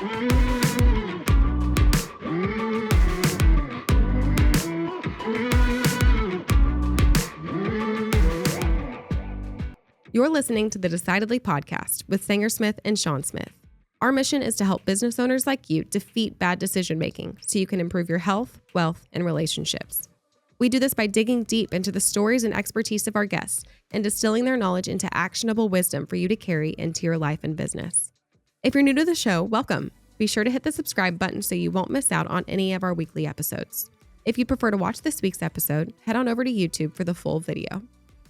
You're listening to the Decidedly podcast with Sanger Smith and Sean Smith. Our mission is to help business owners like you defeat bad decision making so you can improve your health, wealth, and relationships. We do this by digging deep into the stories and expertise of our guests and distilling their knowledge into actionable wisdom for you to carry into your life and business. If you're new to the show, welcome. Be sure to hit the subscribe button so you won't miss out on any of our weekly episodes. If you prefer to watch this week's episode, head on over to YouTube for the full video.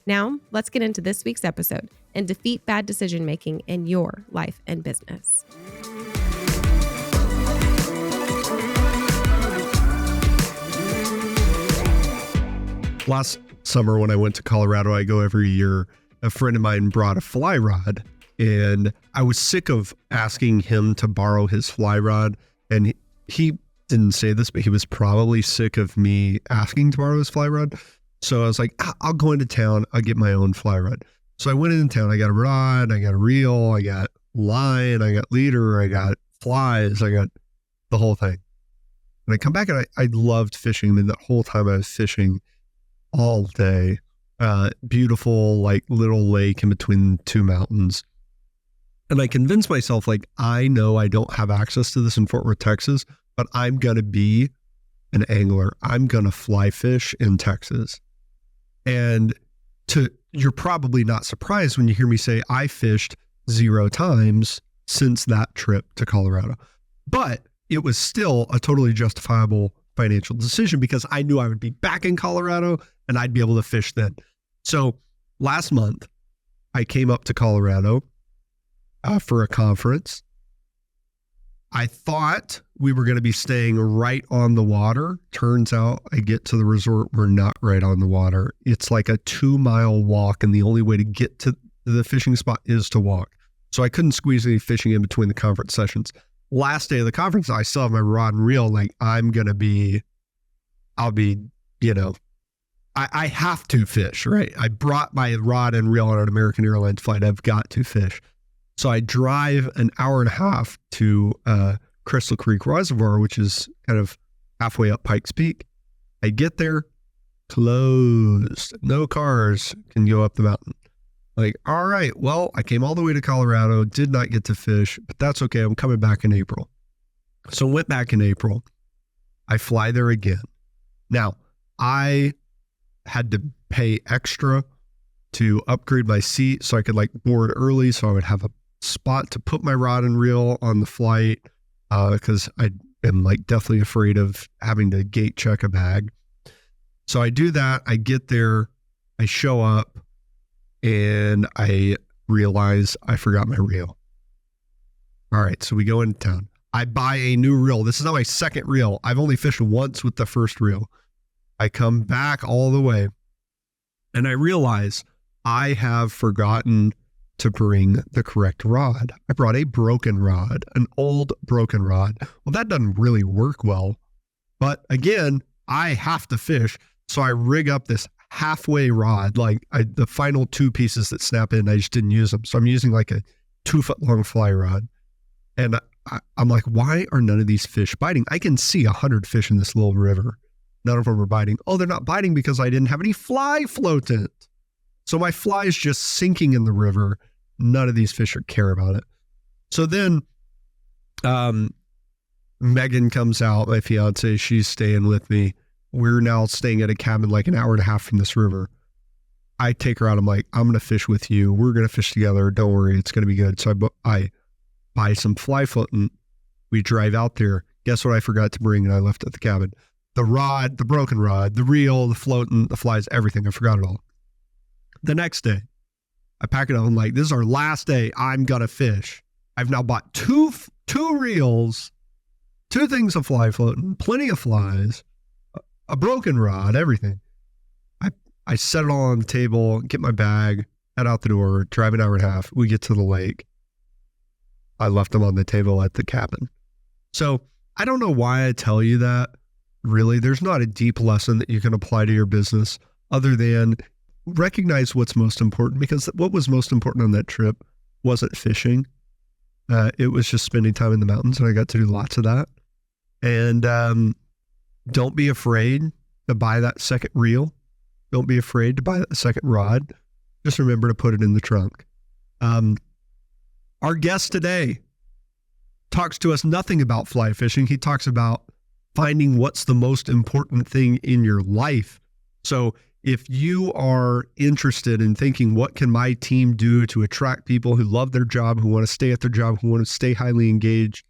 Now, let's get into this week's episode and defeat bad decision making in your life and business. Last summer when I went to Colorado, I go every year, a friend of mine brought a fly rod, and I was sick of asking him to borrow his fly rod. And he didn't say this, but he was probably sick of me asking to borrow his fly rod. So I was like, I'll go into town. I'll get my own fly rod. So I went into town. I got a rod. I got a reel. I got line. I got leader. I got flies. I got the whole thing. And I come back and I loved fishing. I mean, the whole time I was fishing all day. Beautiful, like little lake in between two mountains. And I convinced myself, like, I know I don't have access to this in Fort Worth, Texas, but I'm going to be an angler. I'm going to fly fish in Texas. And you're probably not surprised when you hear me say I fished 0 times since that trip to Colorado. But it was still a totally justifiable financial decision because I knew I would be back in Colorado and I'd be able to fish then. So last month, I came up to Colorado for a conference. I thought we were going to be staying right on the water. Turns out I get to the resort. We're not right on the water. It's like a 2-mile walk, and the only way to get to the fishing spot is to walk. So I couldn't squeeze any fishing in between the conference sessions. Last day of the conference, I still have my rod and reel. Like I have to fish, right? I brought my rod and reel on an American Airlines flight. I've got to fish. So I drive an hour and a half to Crystal Creek Reservoir, which is kind of halfway up Pikes Peak. I get there, closed. No cars can go up the mountain. Like, all right, well, I came all the way to Colorado, did not get to fish, but that's okay. I'm coming back in April. So went back in April. I fly there again. Now, I had to pay extra to upgrade my seat so I could like board early so I would have a spot to put my rod and reel on the flight because I am like definitely afraid of having to gate check a bag. So I do that. I get there, I show up, and I realize I forgot my reel. All right, so we go into town. I buy a new reel. This is not my second reel. I've only fished once with the first reel. I come back all the way, and I realize I have forgotten to bring the correct rod. I brought a broken rod, an old broken rod. Well, that doesn't really work well. But again, I have to fish. So I rig up this halfway rod, like the final 2 pieces that snap in, I just didn't use them. So I'm using like a 2-foot long fly rod. And I'm like, why are none of these fish biting? I can see 100 fish in this little river. None of them are biting. Oh, they're not biting because I didn't have any fly floatant. So my fly is just sinking in the river. None of these fish care about it. So then Megan comes out, my fiance, she's staying with me. We're now staying at a cabin like an hour and a half from this river. I take her out. I'm like, I'm going to fish with you. We're going to fish together. Don't worry. It's going to be good. So I buy some fly floatant. We drive out there. Guess what I forgot to bring and I left at the cabin? The rod, the broken rod, the reel, the floatant, the flies, everything. I forgot it all. The next day, I pack it up. I'm like, this is our last day. I'm going to fish. I've now bought two reels, 2 things of fly floating, plenty of flies, a broken rod, everything. I set it all on the table, get my bag, head out the door, drive an hour and a half. We get to the lake. I left them on the table at the cabin. So I don't know why I tell you that. Really, there's not a deep lesson that you can apply to your business other than recognize what's most important, because what was most important on that trip wasn't fishing. It was just spending time in the mountains, and I got to do lots of that. And don't be afraid to buy that second reel. Don't be afraid to buy that second rod. Just remember to put it in the trunk. Our guest today talks to us nothing about fly fishing. He talks about finding what's the most important thing in your life. So if you are interested in thinking, what can my team do to attract people who love their job, who want to stay at their job, who want to stay highly engaged,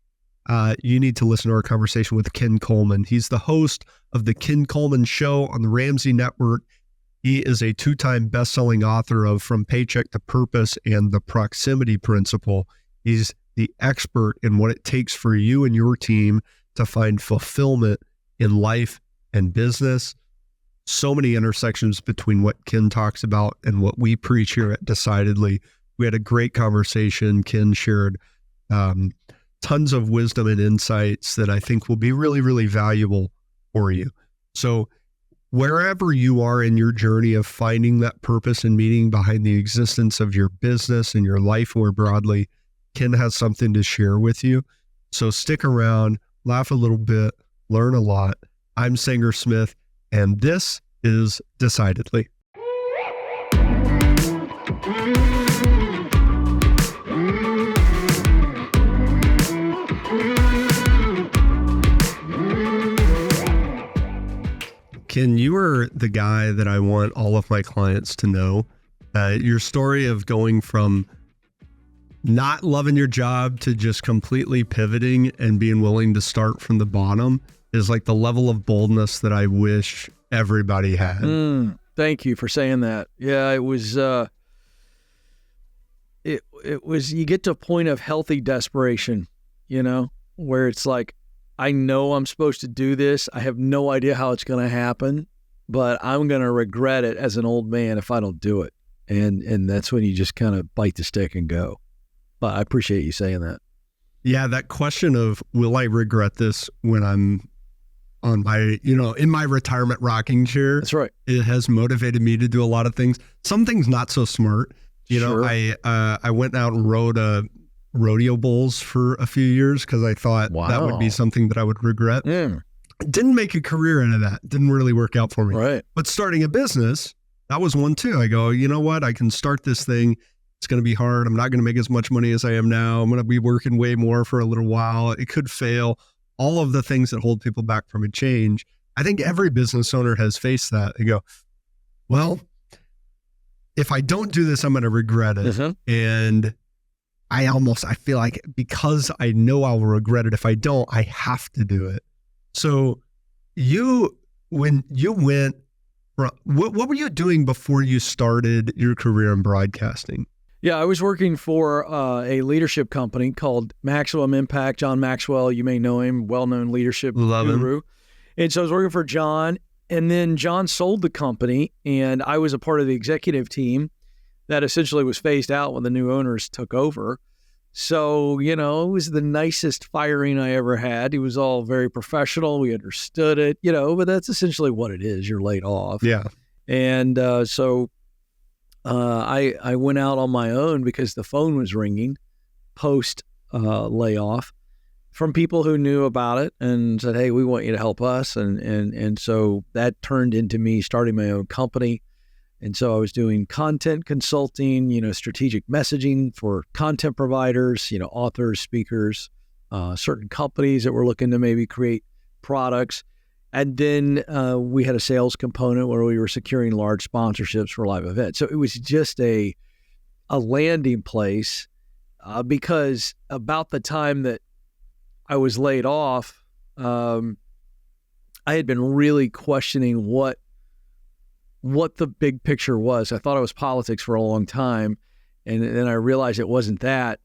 you need to listen to our conversation with Ken Coleman. He's the host of the Ken Coleman Show on the Ramsey Network. He is a 2-time best-selling author of From Paycheck to Purpose and The Proximity Principle. He's the expert in what it takes for you and your team to find fulfillment in life and business. So many intersections between what Ken talks about and what we preach here at Decidedly. We had a great conversation. Ken shared tons of wisdom and insights that I think will be really, really valuable for you. So wherever you are in your journey of finding that purpose and meaning behind the existence of your business and your life more broadly, Ken has something to share with you. So stick around, laugh a little bit, learn a lot. I'm Sanger Smith, and this is Decidedly. Ken, you are the guy that I want all of my clients to know. Your story of going from not loving your job to just completely pivoting and being willing to start from the bottom is like the level of boldness that I wish everybody had. Thank you for saying that. Yeah, it was, you get to a point of healthy desperation, where it's like, I know I'm supposed to do this. I have no idea how it's going to happen, but I'm going to regret it as an old man if I don't do it. And that's when you just kind of bite the stick and go. But I appreciate you saying that. Yeah, that question of, will I regret this when I'm on my, in my retirement rocking chair? That's right. It has motivated me to do a lot of things. Some things not so smart. Sure. I went out and rode rodeo bulls for a few years because I thought that would be something that I would regret. Didn't make a career out of that. Didn't really work out for me. Right. But starting a business, that was one too. I go, you know what? I can start this thing. It's going to be hard. I'm not going to make as much money as I am now. I'm going to be working way more for a little while. It could fail. All of the things that hold people back from a change. I think every business owner has faced that. They go, well, if I don't do this, I'm going to regret it. And I feel like because I know I'll regret it if I don't, I have to do it. So when you went from, what were you doing before you started your career in broadcasting? Yeah, I was working for a leadership company called Maximum Impact. John Maxwell, you may know him, well-known leadership guru. And so I was working for John, and then John sold the company, and I was a part of the executive team that essentially was phased out when the new owners took over. So, it was the nicest firing I ever had. He was all very professional. We understood it, but that's essentially what it is. You're laid off. Yeah. And so I went out on my own because the phone was ringing post layoff from people who knew about it and said, hey, we want you to help us. And so that turned into me starting my own company. And so I was doing content consulting, strategic messaging for content providers, authors, speakers, certain companies that were looking to maybe create products. And then we had a sales component where we were securing large sponsorships for live events. So it was just a landing place because about the time that I was laid off, I had been really questioning what the big picture was. I thought it was politics for a long time, and then I realized it wasn't that.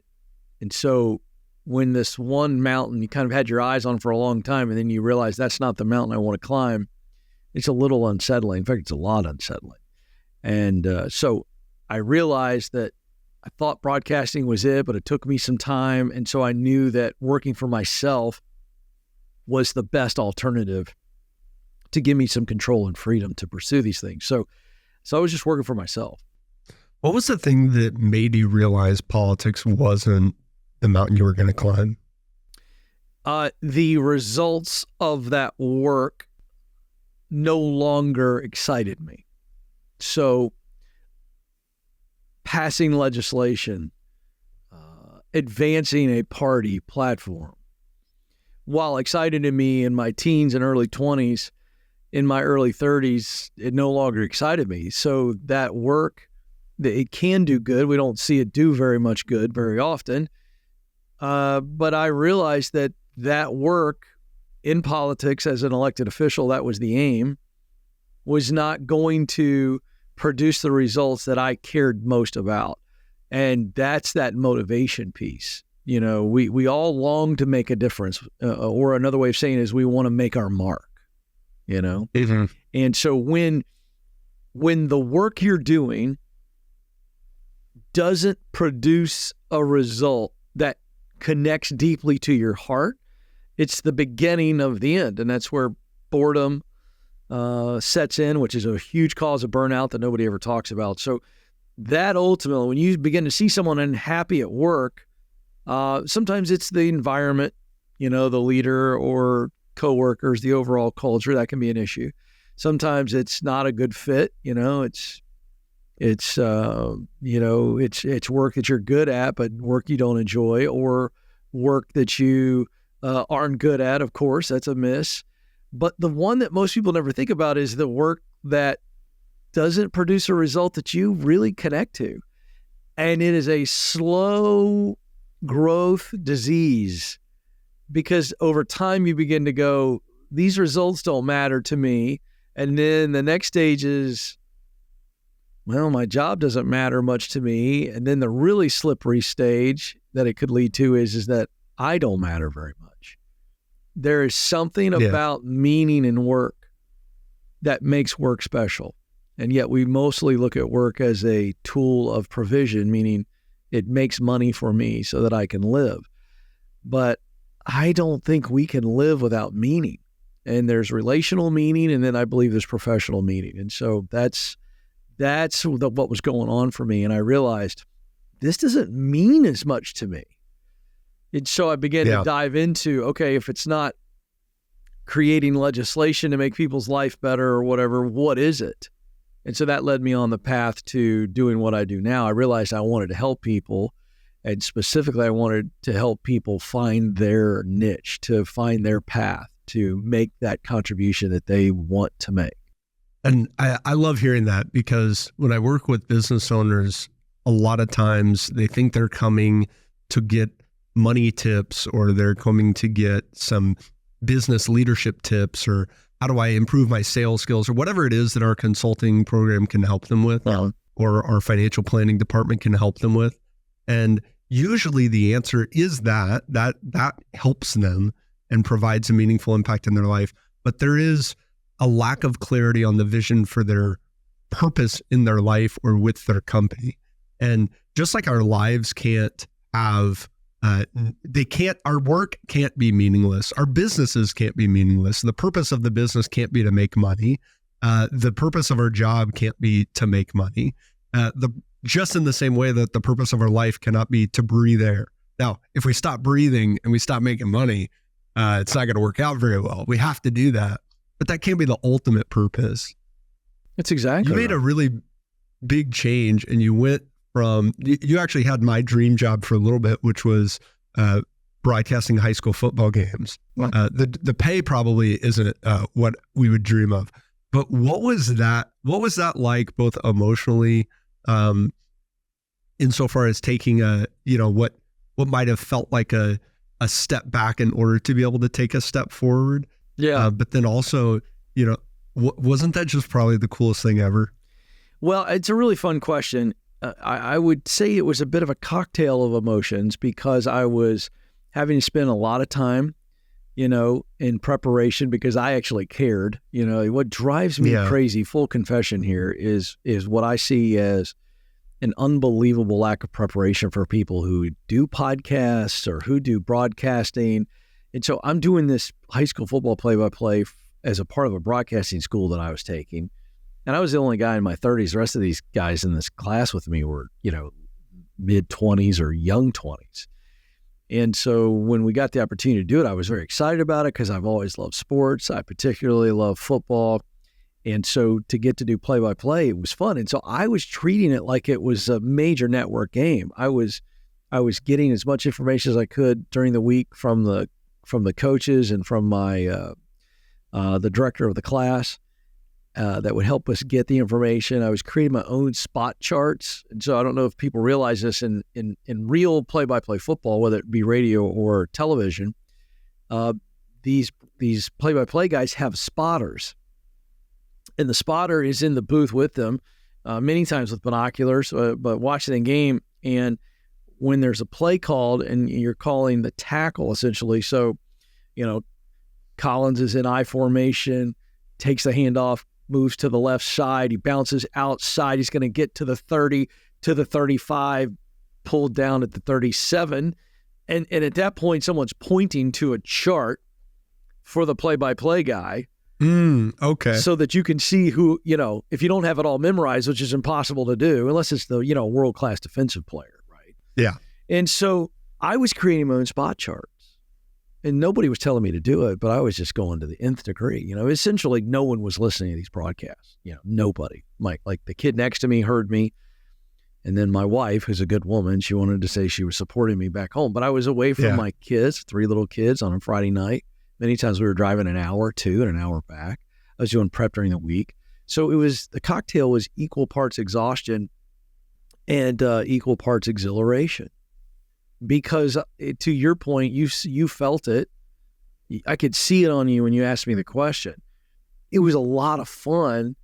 And so when this one mountain you kind of had your eyes on for a long time, and then you realize that's not the mountain I want to climb, it's a little unsettling. In fact, it's a lot unsettling. And so I realized that I thought broadcasting was it, but it took me some time. And so I knew that working for myself was the best alternative to give me some control and freedom to pursue these things. So I was just working for myself. What was the thing that made you realize politics wasn't the mountain you were going to climb? The results of that work no longer excited me. So passing legislation, advancing a party platform, while excited to me in my teens and early 20s, in my early 30s, it no longer excited me. So that work, it can do good. We don't see it do very much good very often. But I realized that work in politics as an elected official, that was the aim, was not going to produce the results that I cared most about. And that's that motivation piece. You know, we all long to make a difference, or another way of saying it is we want to make our mark, you know? Mm-hmm. And so when the work you're doing doesn't produce a result that connects deeply to your heart, it's the beginning of the end. And that's where boredom sets in, which is a huge cause of burnout that nobody ever talks about. So that ultimately, when you begin to see someone unhappy at work, sometimes it's the environment, you know, the leader or coworkers, the overall culture, that can be an issue. Sometimes it's not a good fit, you know, it's work that you're good at, but work you don't enjoy, or work that you aren't good at. Of course, that's a miss. But the one that most people never think about is the work that doesn't produce a result that you really connect to. And it is a slow growth disease, because over time you begin to go, these results don't matter to me. And then the next stage is, well, my job doesn't matter much to me. And then the really slippery stage that it could lead to is that I don't matter very much. There is something about meaning in work that makes work special. And yet we mostly look at work as a tool of provision, meaning it makes money for me so that I can live. But I don't think we can live without meaning. And there's relational meaning, and then I believe there's professional meaning. And so that's what was going on for me. And I realized this doesn't mean as much to me. And so I began to dive into, okay, if it's not creating legislation to make people's life better or whatever, what is it? And so that led me on the path to doing what I do now. I realized I wanted to help people, and specifically I wanted to help people find their niche, to find their path, to make that contribution that they want to make. And I love hearing that, because when I work with business owners, a lot of times they think they're coming to get money tips, or they're coming to get some business leadership tips, or how do I improve my sales skills, or whatever it is that our consulting program can help them with, or our financial planning department can help them with. And usually the answer is that helps them and provides a meaningful impact in their life. But there is a lack of clarity on the vision for their purpose in their life or with their company. And just like our lives can't have, our work can't be meaningless. Our businesses can't be meaningless. The purpose of the business can't be to make money. The purpose of our job can't be to make money. Just in the same way that the purpose of our life cannot be to breathe air. Now, if we stop breathing and we stop making money, it's not going to work out very well. We have to do that. But that can't be the ultimate purpose. That's exactly You made a really big change, and you went from, you actually had my dream job for a little bit, which was broadcasting high school football games. The pay probably isn't what we would dream of. But what was that like, both emotionally, insofar as taking what might have felt like a step back in order to be able to take a step forward? Yeah. But then also, wasn't that just probably the coolest thing ever? Well, it's a really fun question. I would say it was a bit of a cocktail of emotions, because I was having to spend a lot of time, in preparation, because I actually cared. What drives me crazy, full confession here, is what I see as an unbelievable lack of preparation for people who do podcasts or who do broadcasting. And so I'm doing this high school football play-by-play as a part of a broadcasting school that I was taking. And I was the only guy in my 30s. The rest of these guys in this class with me were, mid-20s or young 20s. And so when we got the opportunity to do it, I was very excited about it because I've always loved sports. I particularly love football. And so to get to do play-by-play, it was fun. And so I was treating it like it was a major network game. I was getting as much information as I could during the week from the coaches and from my the director of the class that would help us get the information. I was creating my own spot charts. And so I don't know if people realize this in real play-by-play football, whether it be radio or television, these play-by-play guys have spotters. And the spotter is in the booth with them, many times with binoculars, but watching the game. And when there's a play called and you're calling the tackle, essentially, so, Collins is in I formation, takes the handoff, moves to the left side. He bounces outside. He's going to get to the 30, to the 35, pulled down at the 37. And at that point, someone's pointing to a chart for the play-by-play guy. Okay. So that you can see who, if you don't have it all memorized, which is impossible to do, unless it's the, world-class defensive player, right? Yeah. And so I was creating my own spot charts. And nobody was telling me to do it, but I was just going to the nth degree. Essentially no one was listening to these broadcasts. Nobody. Like the kid next to me heard me. And then my wife, who's a good woman, she wanted to say she was supporting me back home. But I was away from my kids, 3 little kids on a Friday night. Many times we were driving an hour to and an hour back. I was doing prep during the week. So the cocktail was equal parts exhaustion and equal parts exhilaration. Because to your point, you felt it. I could see it on you when you asked me the question. It was a lot of fun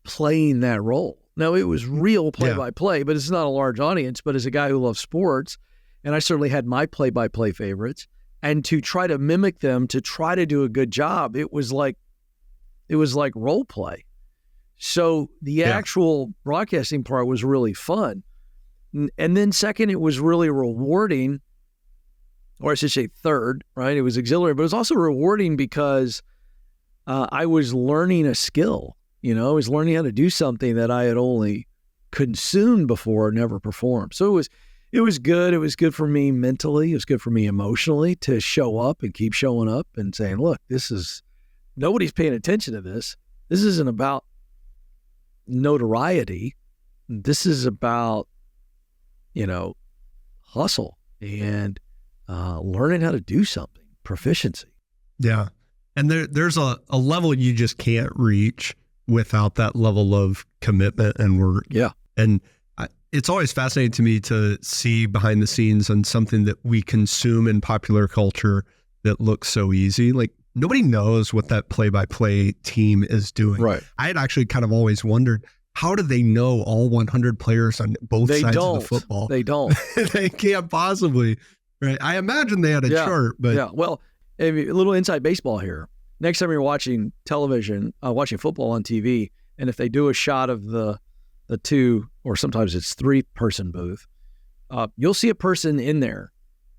playing that role. Now, it was real play-by-play, but it's not a large audience. But as a guy who loves sports, and I certainly had my play-by-play favorites, and to try to mimic them, to try to do a good job, it was like role play. So the actual broadcasting part was really fun. And then second, it was really rewarding, or I should say third, right? It was exhilarating, but it was also rewarding because I was learning a skill. I was learning how to do something that I had only consumed before, never performed. So it was good. It was good for me mentally. It was good for me emotionally to show up and keep showing up and saying, look, nobody's paying attention to this. This isn't about notoriety. This is about hustle and learning how to do something, proficiency. Yeah. And there's a level you just can't reach without that level of commitment and work. Yeah. And it's always fascinating to me to see behind the scenes on something that we consume in popular culture that looks so easy. Like nobody knows what that play-by-play team is doing. Right. I had actually kind of always wondered, how do they know all 100 players on both sides of the football? They don't. They can't possibly, right? I imagine they had a chart, but... Yeah, well, a little inside baseball here. Next time you're watching television, watching football on TV, and if they do a shot of the 2, or sometimes it's 3-person booth, you'll see a person in there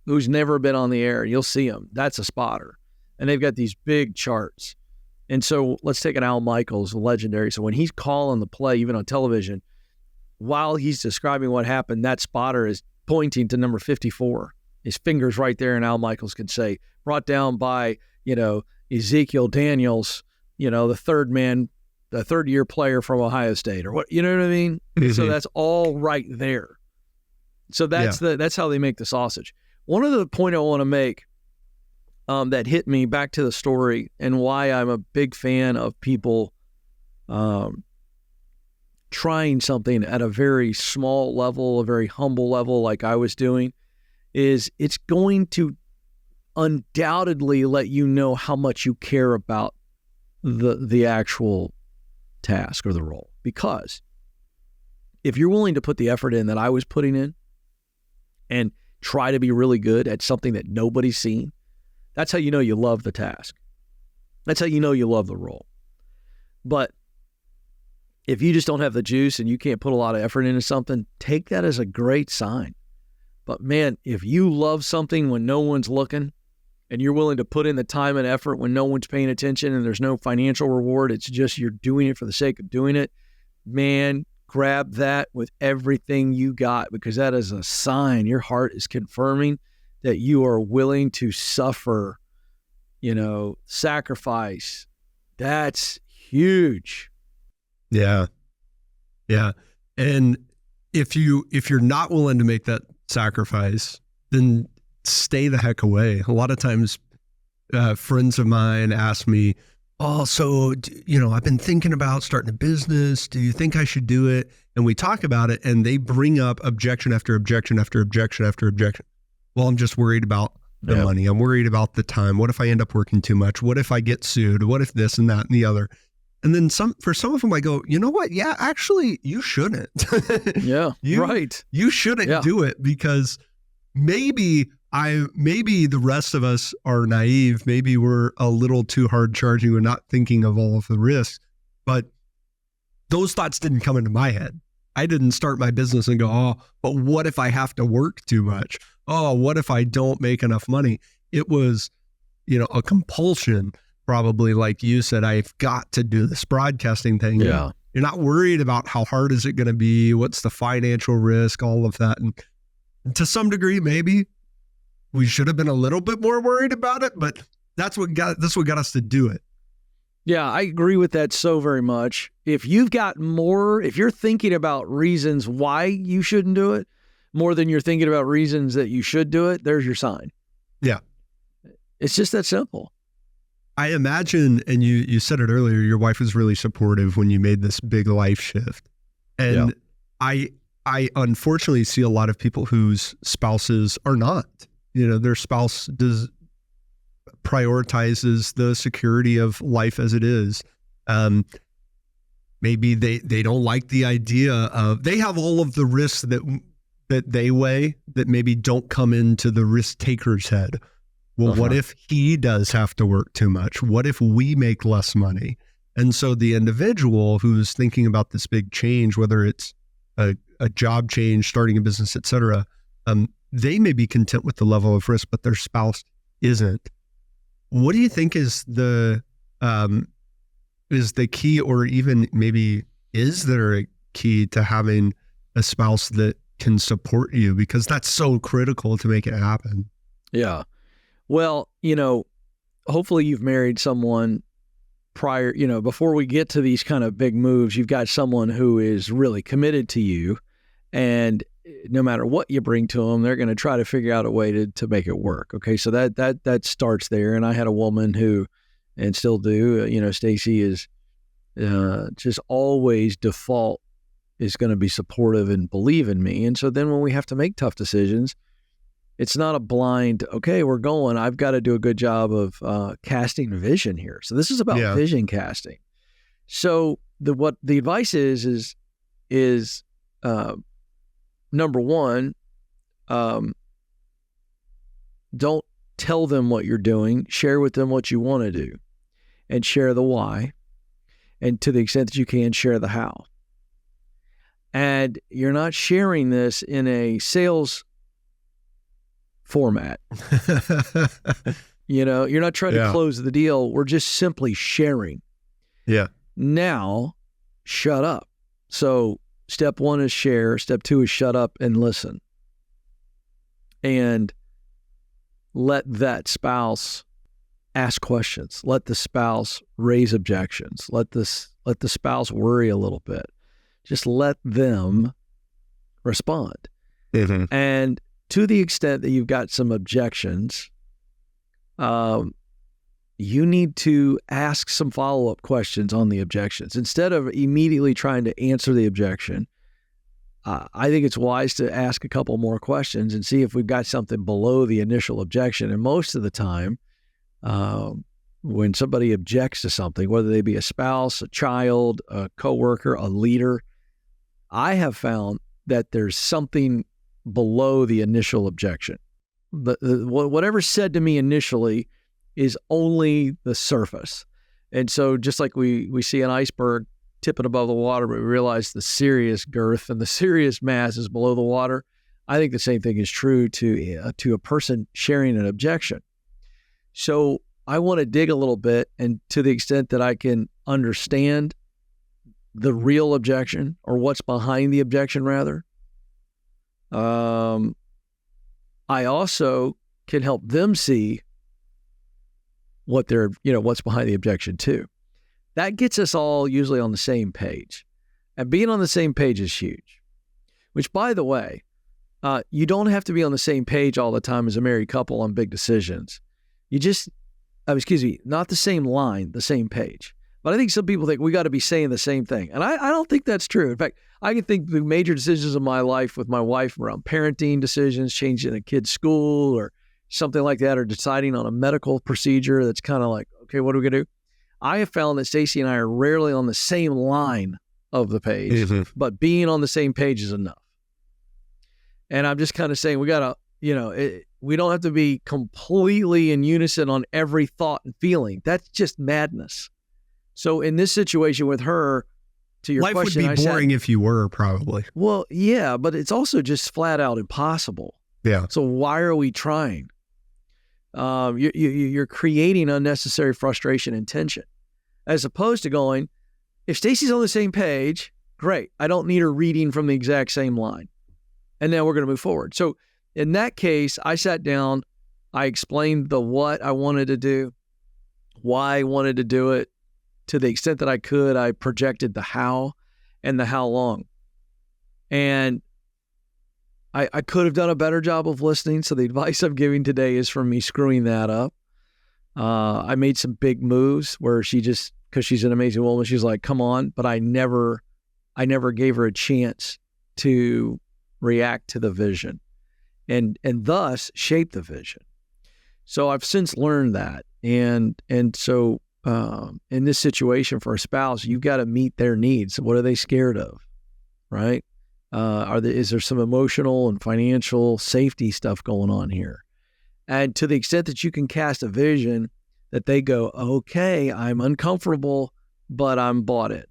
who's never been on the air. You'll see them. That's a spotter. And they've got these big charts. And so let's take an Al Michaels, legendary. So when he's calling the play, even on television, while he's describing what happened, that spotter is pointing to number 54. His finger's right there, and Al Michaels can say, brought down by, Ezekiel Daniels, the third-year player from Ohio State, or what, you know what I mean? Mm-hmm. So that's all right there. So that's how they make the sausage. One other point I want to make that hit me, back to the story, and why I'm a big fan of people trying something at a very small level, a very humble level like I was doing, is it's going to undoubtedly let you know how much you care about the actual task or the role. Because if you're willing to put the effort in that I was putting in and try to be really good at something that nobody's seen, that's how you know you love the task. That's how you know you love the role. But if you just don't have the juice and you can't put a lot of effort into something, take that as a great sign. But man, if you love something when no one's looking and you're willing to put in the time and effort when no one's paying attention and there's no financial reward, it's just you're doing it for the sake of doing it, man, grab that with everything you got, because that is a sign your heart is confirming that you are willing to suffer, sacrifice. That's huge. Yeah. Yeah. And if you're not willing to make that sacrifice, then stay the heck away. A lot of times, friends of mine ask me, "Oh, so, I've been thinking about starting a business. Do you think I should do it?" And we talk about it, and they bring up objection after objection after objection after objection. Well, I'm just worried about the money. I'm worried about the time. What if I end up working too much? What if I get sued? What if this and that and the other? And then for some of them, I go, you know what? Yeah, actually, you shouldn't. Right. You shouldn't do it, because maybe the rest of us are naive. Maybe we're a little too hard charging. We're not thinking of all of the risks. But those thoughts didn't come into my head. I didn't start my business and go, oh, but what if I have to work too much? Oh, what if I don't make enough money? It was, a compulsion, probably, like you said. I've got to do this broadcasting thing. Yeah. You're not worried about how hard is it going to be? What's the financial risk? All of that. And to some degree, maybe we should have been a little bit more worried about it, but that's what got us to do it. Yeah, I agree with that so very much. If you're thinking about reasons why you shouldn't do it more than you're thinking about reasons that you should do it, there's your sign. Yeah. It's just that simple. I imagine, and you said it earlier, your wife was really supportive when you made this big life shift. And I unfortunately see a lot of people whose spouses are not. Their spouse prioritizes the security of life as it is. Maybe they don't like the idea of, they have all of the risks that they weigh that maybe don't come into the risk taker's head. Well, what if he does have to work too much? What if we make less money? And so the individual who's thinking about this big change, whether it's a job change, starting a business, et cetera, they may be content with the level of risk, but their spouse isn't. What do you think is the key, or even maybe is there a key to having a spouse that can support you? Because that's so critical to make it happen. Yeah. Well, hopefully you've married someone prior, before we get to these kind of big moves, you've got someone who is really committed to you, and no matter what you bring to them, they're going to try to figure out a way to make it work. Okay. So that starts there. And I had a woman who, and still do, Stacy is just always default is going to be supportive and believe in me. And so then when we have to make tough decisions, it's not a blind, okay, we're going, I've got to do a good job of casting vision here. So this is about vision casting. So what the advice is number one, don't tell them what you're doing. Share with them what you want to do, and share the why. And to the extent that you can, share the how. And you're not sharing this in a sales format. You're not trying to close the deal. We're just simply sharing. Yeah. Now, shut up. So step one is share. Step two is shut up and listen. And let that spouse ask questions. Let the spouse raise objections. Let the spouse worry a little bit. Just let them respond. Mm-hmm. And to the extent that you've got some objections, you need to ask some follow-up questions on the objections. Instead of immediately trying to answer the objection, I think it's wise to ask a couple more questions and see if we've got something below the initial objection. And most of the time, when somebody objects to something, whether they be a spouse, a child, a coworker, a leader, I have found that there's something below the initial objection. Whatever's said to me initially is only the surface. And so just like we see an iceberg tipping above the water, but we realize the serious girth and the serious mass is below the water, I think the same thing is true to a person sharing an objection. So I want to dig a little bit, and to the extent that I can understand the real objection, or what's behind the objection rather, I also can help them see what they're, what's behind the objection too. That gets us all usually on the same page. And being on the same page is huge. Which, by the way, you don't have to be on the same page all the time as a married couple on big decisions. You just, not the same line, the same page. But I think some people think we got to be saying the same thing. And I don't think that's true. In fact, I can think the major decisions of my life with my wife around parenting decisions, changing a kid's school or something like that, or deciding on a medical procedure that's kind of like, okay, what are we going to do? I have found that Stacy and I are rarely on the same line of the page, but being on the same page is enough. And I'm just kind of saying we got to, we don't have to be completely in unison on every thought and feeling. That's just madness. So in this situation with her, to your question, life would be boring if you were, probably. Well, yeah, but it's also just flat out impossible. Yeah. So why are we trying? You're creating unnecessary frustration and tension, as opposed to going, if Stacy's on the same page, great. I don't need her reading from the exact same line. And then we're going to move forward. So in that case, I sat down, I explained the what I wanted to do, why I wanted to do it. To the extent that I could, I projected the how and the how long. And I could have done a better job of listening. So the advice I'm giving today is from me screwing that up. I made some big moves where she just, because she's an amazing woman, she's like, come on. But I never gave her a chance to react to the vision and thus shape the vision. So I've since learned that. And so in this situation for a spouse, you've got to meet their needs. What are they scared of? Right? Is there some emotional and financial safety stuff going on here? And to the extent that you can cast a vision that they go, okay, I'm uncomfortable, but I'm bought it.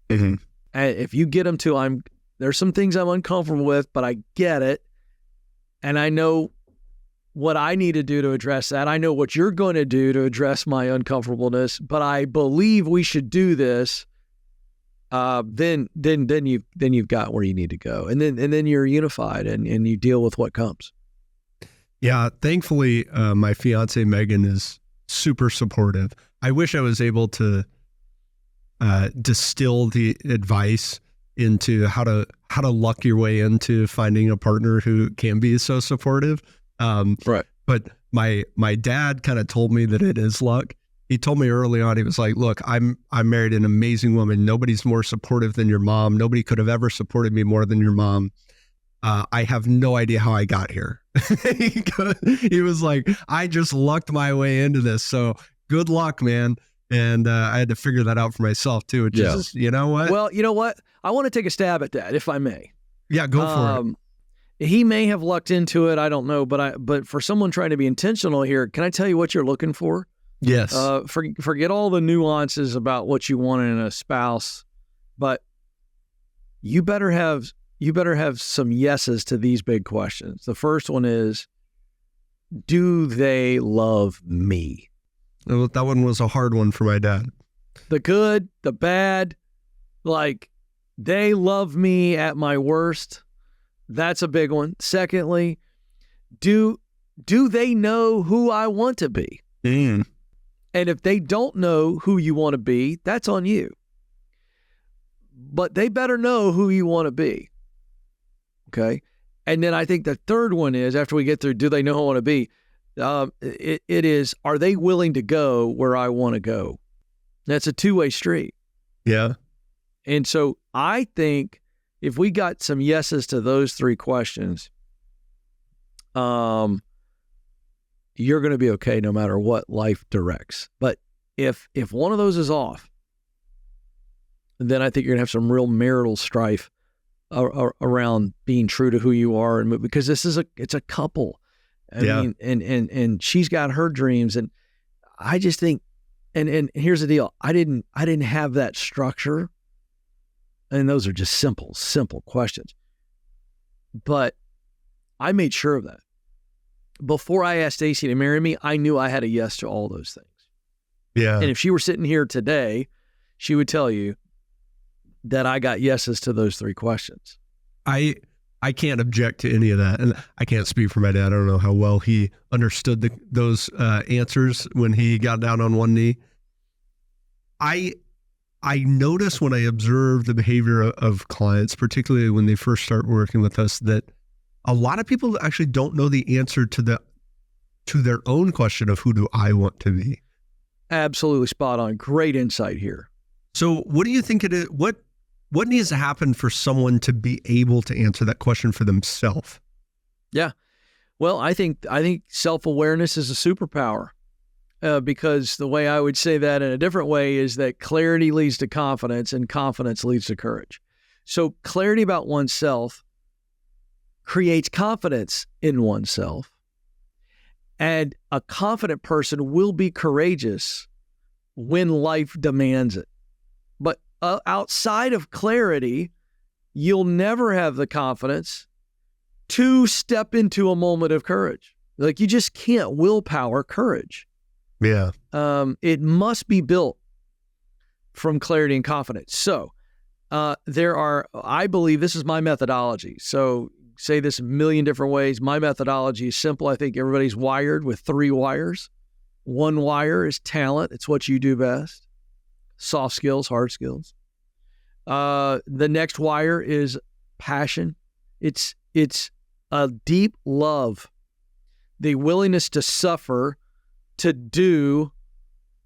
Mm-hmm. And if you get them to, there's some things I'm uncomfortable with, but I get it. And I know what I need to do to address that. I know what you're going to do to address my uncomfortableness, but I believe we should do this. Then you've got where you need to go. And then you're unified and you deal with what comes. Yeah. Thankfully, my fiance, Megan, is super supportive. I wish I was able to distill the advice into how to luck your way into finding a partner who can be so supportive. Right. But my dad kind of told me that it is luck. He told me early on, he was like, look, I'm married an amazing woman. Nobody's more supportive than your mom. Nobody could have ever supported me more than your mom. I have no idea how I got here. He was like, I just lucked my way into this. So good luck, man. And I had to figure that out for myself too, which is, you know what? Well, you know what? I want to take a stab at that, if I may. Yeah, go for it. He may have lucked into it. I don't know. But for someone trying to be intentional here, can I tell you what you're looking for? Yes. Forget all the nuances about what you want in a spouse, but you better have some yeses to these big questions. The first one is, do they love me? That one was a hard one for my dad. The good, the bad, like they love me at my worst. That's a big one. Secondly, do they know who I want to be? Mm. And if they don't know who you want to be, that's on you. But they better know who you want to be. Okay? And then I think the third one is, after we get through, do they know who I want to be? It is, are they willing to go where I want to go? That's a two-way street. Yeah. And so I think if we got some yeses to those three questions, you're going to be okay no matter what life directs. But if one of those is off, then I think you're going to have some real marital strife around being true to who you are, and because it's a couple. I mean, and she's got her dreams, and I just think, and here's the deal: I didn't have that structure, and those are just simple questions. But I made sure of that. Before I asked Stacy to marry me, I knew I had a yes to all those things. Yeah. And if she were sitting here today, she would tell you that I got yeses to those three questions. I I can't object to any of that. And I can't speak for my dad. I don't know how well he understood those answers when he got down on one knee. I notice when I observe the behavior of clients, particularly when they first start working with us, that a lot of people actually don't know the answer to their own question of who do I want to be. Absolutely spot on. Great insight here. So what do you think it is? What needs to happen for someone to be able to answer that question for themselves? Yeah. Well, I think self-awareness is a superpower because the way I would say that in a different way is that clarity leads to confidence and confidence leads to courage. So clarity about oneself creates confidence in oneself. And a confident person will be courageous when life demands it. But outside of clarity, you'll never have the confidence to step into a moment of courage. Like you just can't willpower courage. Yeah. It must be built from clarity and confidence. So I believe this is my methodology. So say this a million different ways. My methodology is simple. I think everybody's wired with 3 wires. One wire is talent. It's what you do best. Soft skills, hard skills. The next wire is passion. It's a deep love, the willingness to suffer to do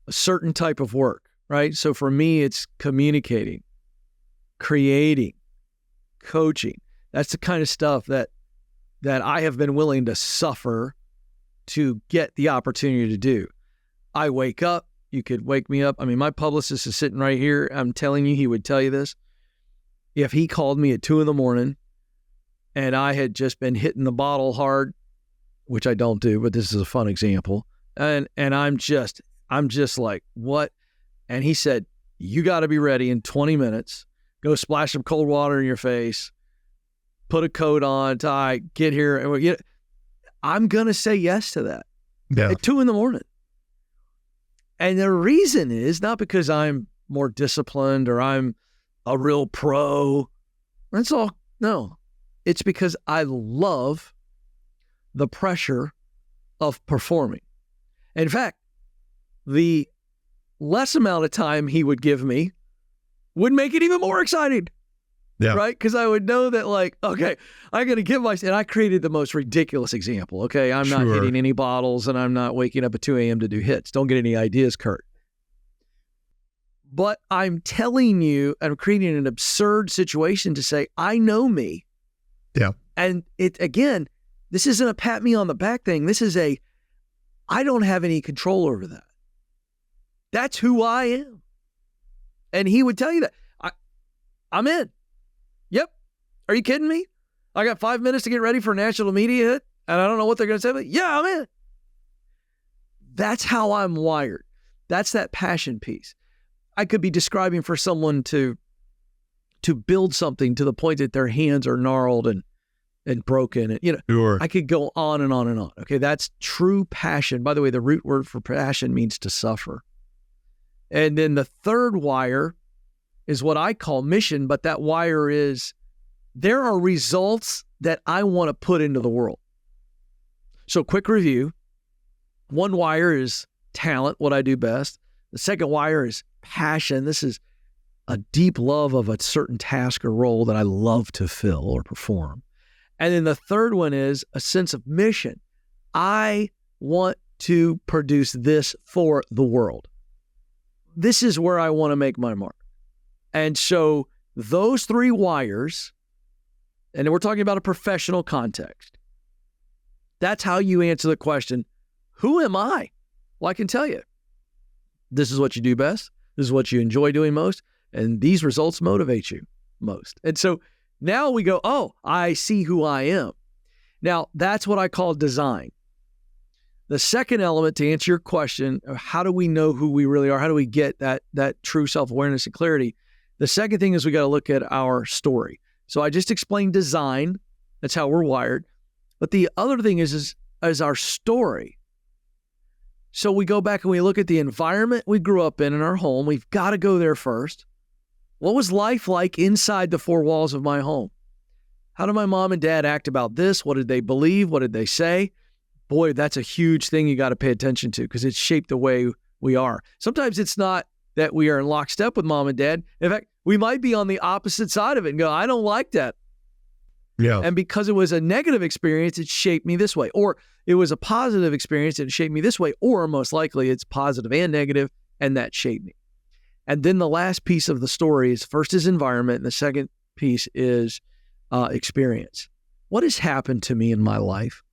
a certain type of work, right? So for me, it's communicating, creating, coaching. That's the kind of stuff that I have been willing to suffer to get the opportunity to do. I wake up. You could wake me up. I mean, my publicist is sitting right here. I'm telling you, he would tell you this. If he called me at 2 a.m. and I had just been hitting the bottle hard, which I don't do, but this is a fun example. And I'm just like, what? And he said, you got to be ready in 20 minutes. Go splash some cold water in your face. Put a coat on, tie, get here. And I'm going to say yes to that at 2 a.m. And the reason is not because I'm more disciplined or I'm a real pro. That's all. No, it's because I love the pressure of performing. In fact, the less amount of time he would give me would make it even more exciting. Yeah. Right? Because I would know that, like, okay, I got to give and I created the most ridiculous example. Okay. I'm not hitting any bottles and I'm not waking up at 2 a.m. to do hits. Don't get any ideas, Kurt. But I'm telling you, I'm creating an absurd situation to say, I know me. Yeah. And again, this isn't a pat me on the back thing. This is I don't have any control over that. That's who I am. And he would tell you that. I'm in. Yep. Are you kidding me? I got 5 minutes to get ready for a national media hit, and I don't know what they're going to say, but yeah, I'm in. That's how I'm wired. That's that passion piece. I could be describing for someone to build something to the point that their hands are gnarled and broken. And, Sure. I could go on and on and on. Okay, that's true passion. By the way, the root word for passion means to suffer. And then the third wire is what I call mission, but that wire is there are results that I want to put into the world. So quick review. One wire is talent, what I do best. The second wire is passion. This is a deep love of a certain task or role that I love to fill or perform. And then the third one is a sense of mission. I want to produce this for the world. This is where I want to make my mark. And so those 3 wires, and we're talking about a professional context, that's how you answer the question, who am I? Well, I can tell you, this is what you do best. This is what you enjoy doing most. And these results motivate you most. And so now we go, oh, I see who I am. Now, that's what I call design. The second element to answer your question, how do we know who we really are? How do we get that true self-awareness and clarity? The second thing is we got to look at our story. So I just explained design. That's how we're wired. But the other thing is our story. So we go back and we look at the environment we grew up in our home. We've got to go there first. What was life like inside the 4 walls of my home? How did my mom and dad act about this? What did they believe? What did they say? Boy, that's a huge thing you got to pay attention to because it's shaped the way we are. Sometimes it's not that we are in lockstep with mom and dad. In fact, we might be on the opposite side of it and go, I don't like that. Yeah. And because it was a negative experience, it shaped me this way. Or it was a positive experience, it shaped me this way. Or most likely it's positive and negative, and that shaped me. And then the last piece of the story is first is environment, and the second piece is experience. What has happened to me in my life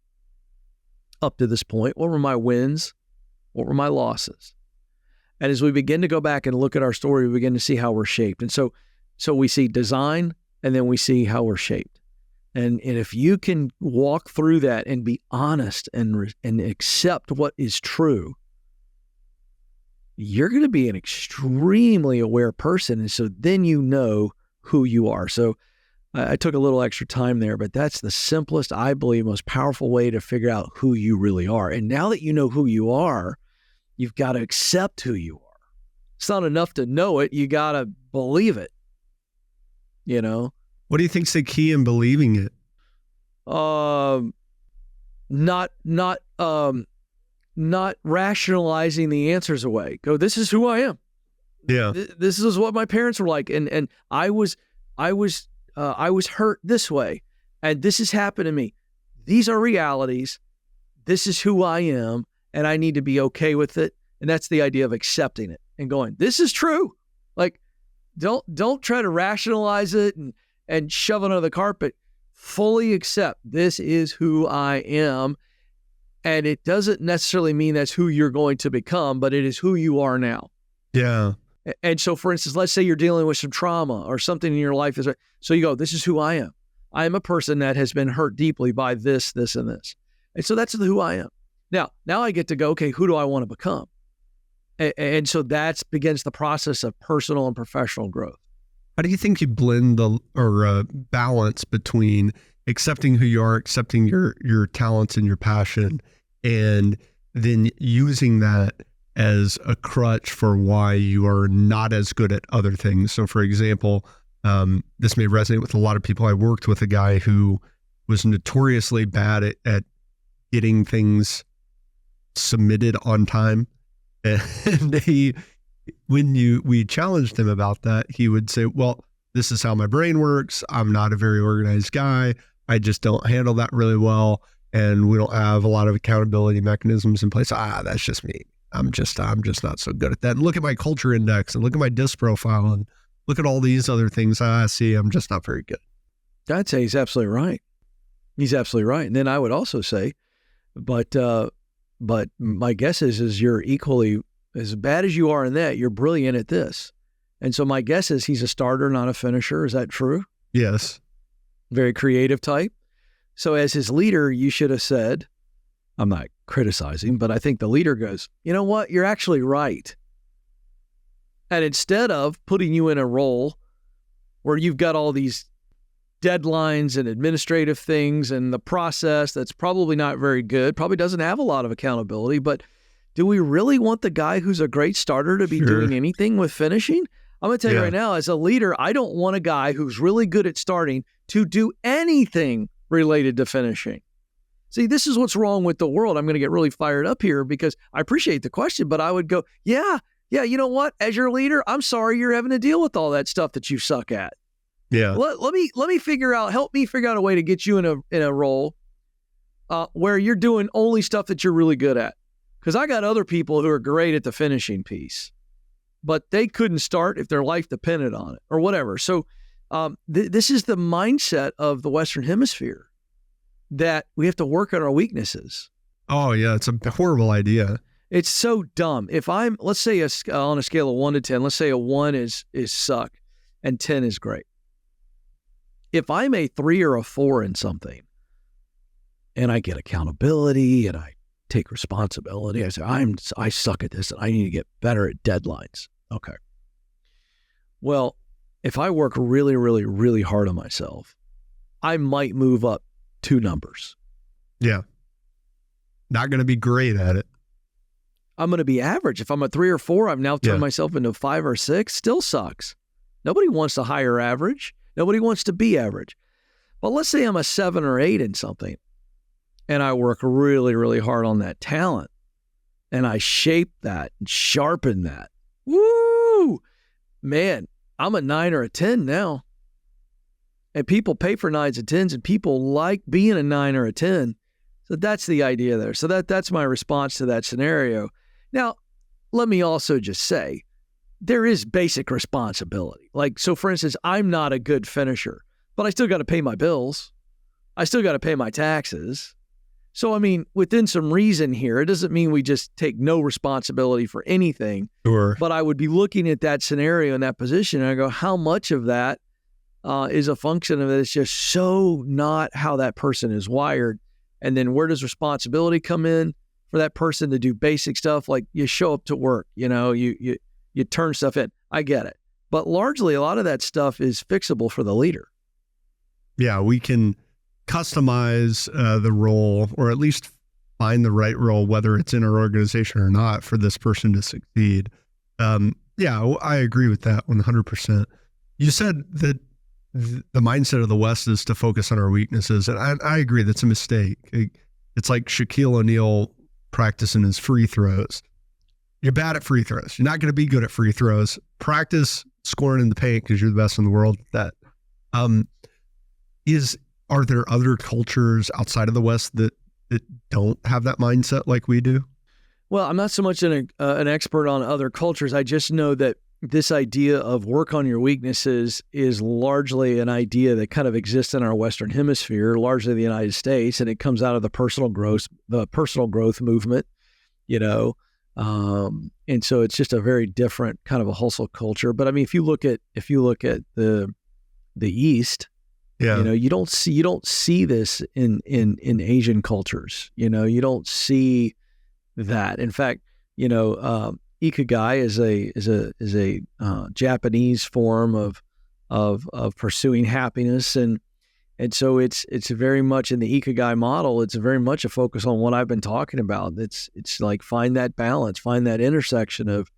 up to this point? What were my wins? What were my losses? And as we begin to go back and look at our story, we begin to see how we're shaped. And so we see design, and then we see how we're shaped. And if you can walk through that and be honest and accept what is true, you're going to be an extremely aware person. And so then you know who you are. So I took a little extra time there, but that's the simplest, I believe, most powerful way to figure out who you really are. And now that you know who you are, you've got to accept who you are. It's not enough to know it. You got to believe it. You know? What do you think's the key in believing it? Not rationalizing the answers away. Go, this is who I am. Yeah. This is what my parents were like. And I was hurt this way. And this has happened to me. These are realities. This is who I am. And I need to be okay with it. And that's the idea of accepting it and going, this is true. Like, don't try to rationalize it and shove it under the carpet. Fully accept this is who I am. And it doesn't necessarily mean that's who you're going to become, but it is who you are now. Yeah. And so, for instance, let's say you're dealing with some trauma or something in your life. So you go, this is who I am. I am a person that has been hurt deeply by this, this, and this. And so that's who I am. Now I get to go, okay, who do I want to become? And so that begins the process of personal and professional growth. How do you think you blend balance between accepting who you are, accepting your talents and your passion, and then using that as a crutch for why you are not as good at other things? So, for example, this may resonate with a lot of people. I worked with a guy who was notoriously bad at getting things submitted on time. And we challenged him about that, he would say, well, this is how my brain works. I'm not a very organized guy. I just don't handle that really well. And we don't have a lot of accountability mechanisms in place. That's just me. I'm just not so good at that. And look at my culture index and look at my DISC profile and look at all these other things. See, I'm just not very good. I'd say he's absolutely right. He's absolutely right. And then I would also say, but my guess is you're equally as bad as you are in that, you're brilliant at this. And so my guess is he's a starter, not a finisher. Is that true? Yes. Very creative type. So as his leader, you should have said, I'm not criticizing, but I think the leader goes, you know what? You're actually right. And instead of putting you in a role where you've got all these deadlines and administrative things and the process that's probably not very good, probably doesn't have a lot of accountability, but do we really want the guy who's a great starter to be doing anything with finishing? I'm going to tell you right now, as a leader, I don't want a guy who's really good at starting to do anything related to finishing. See, this is what's wrong with the world. I'm going to get really fired up here because I appreciate the question, but I would go, yeah, you know what? As your leader, I'm sorry you're having to deal with all that stuff that you suck at. Yeah. Let me help me figure out a way to get you in a role where you're doing only stuff that you're really good at. Because I got other people who are great at the finishing piece, but they couldn't start if their life depended on it or whatever. So this is the mindset of the Western Hemisphere, that we have to work on our weaknesses. Oh yeah, it's a horrible idea. It's so dumb. If I'm, let's say on a scale of 1 to 10, let's say a 1 is suck and 10 is great. If I'm a 3 or a 4 in something and I get accountability and I take responsibility, I say, I suck at this and I need to get better at deadlines. Okay. Well, if I work really, really, really hard on myself, I might move up 2 numbers. Yeah. Not going to be great at it. I'm going to be average. If I'm a 3 or 4, I've now turned myself into 5 or 6, still sucks. Nobody wants a higher average. Nobody wants to be average. But let's say I'm a 7 or 8 in something, and I work really, really hard on that talent, and I shape that and sharpen that. Woo! Man, I'm a 9 or a 10 now. And people pay for 9s and 10s, and people like being a 9 or a 10. So that's the idea there. So that's my response to that scenario. Now, let me also just say, there is basic responsibility. Like, so for instance, I'm not a good finisher, but I still got to pay my bills. I still got to pay my taxes. So, I mean, within some reason here, it doesn't mean we just take no responsibility for anything. Sure. But I would be looking at that scenario in that position, and I go, how much of that is a function of it? It's just so not how that person is wired. And then where does responsibility come in for that person to do basic stuff? Like you show up to work, you turn stuff in. I get it. But largely, a lot of that stuff is fixable for the leader. Yeah, we can customize the role, or at least find the right role, whether it's in our organization or not, for this person to succeed. Yeah, I agree with that 100%. You said that the mindset of the West is to focus on our weaknesses, and I agree that's a mistake. It's like Shaquille O'Neal practicing his free throws. You're bad at free throws. You're not going to be good at free throws. Practice scoring in the paint because you're the best in the world at that. Are there other cultures outside of the West that don't have that mindset like we do? Well, I'm not so much an expert on other cultures. I just know that this idea of work on your weaknesses is largely an idea that kind of exists in our Western Hemisphere, largely the United States, and it comes out of the personal growth movement, and so it's just a very different kind of a hustle culture. But I mean, if you look at the East, yeah, you don't see this in Asian cultures. You don't see that. In fact, Ikigai is a Japanese form of pursuing happiness, and so it's very much in the Ikigai model. It's very much a focus on what I've been talking about. It's like find that balance, find that intersection of